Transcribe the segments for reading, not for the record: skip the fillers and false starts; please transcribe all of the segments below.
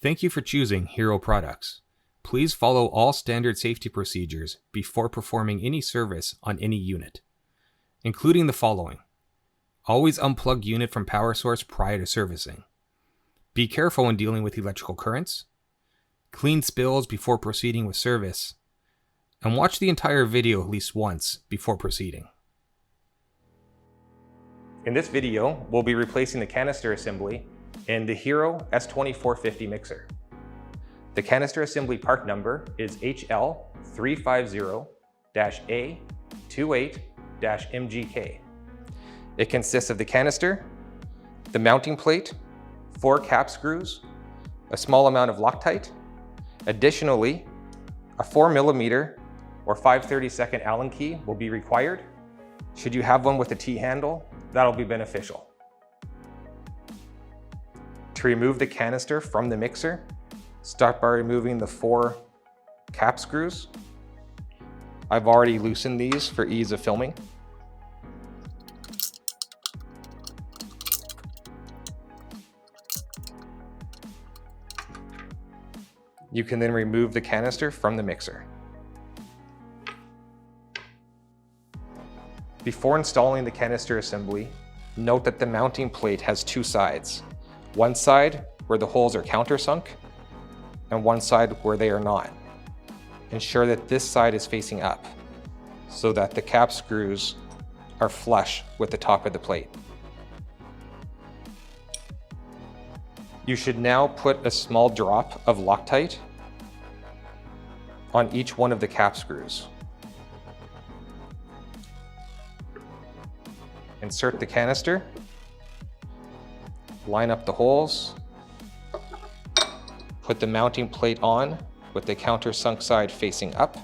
Thank you for choosing Hero Products. Please follow all standard safety procedures before performing any service on any unit, including the following. Always unplug unit from power source prior to servicing. Be careful when dealing with electrical currents. Clean spills before proceeding with service. And watch the entire video at least once before proceeding. In this video, we'll be replacing the canister assembly in the Hero S2450 mixer. The canister assembly part number is HL350-A28-MGK. It consists of the canister, the mounting plate, 4 cap screws, a small amount of Loctite, additionally, a 4mm or 5/32 Allen key will be required. Should you have one with a T-handle, that'll be beneficial. To remove the canister from the mixer, start by removing the 4 cap screws. I've already loosened these for ease of filming. You can then remove the canister from the mixer. Before installing the canister assembly, note that the mounting plate has 2 sides. One side where the holes are countersunk, and one side where they are not. Ensure that this side is facing up, so that the cap screws are flush with the top of the plate. You should now put a small drop of Loctite on each one of the cap screws. Insert the canister, line up the holes, put the mounting plate on with the countersunk side facing up,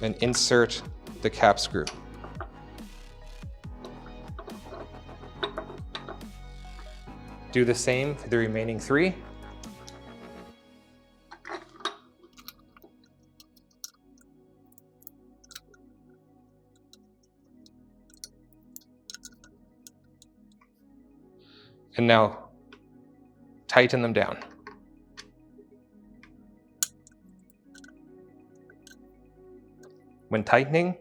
and insert the cap screw. Do the same for the remaining 3. And now tighten them down. When tightening,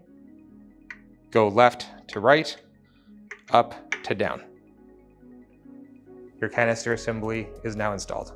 go left to right, up to down. Your canister assembly is now installed.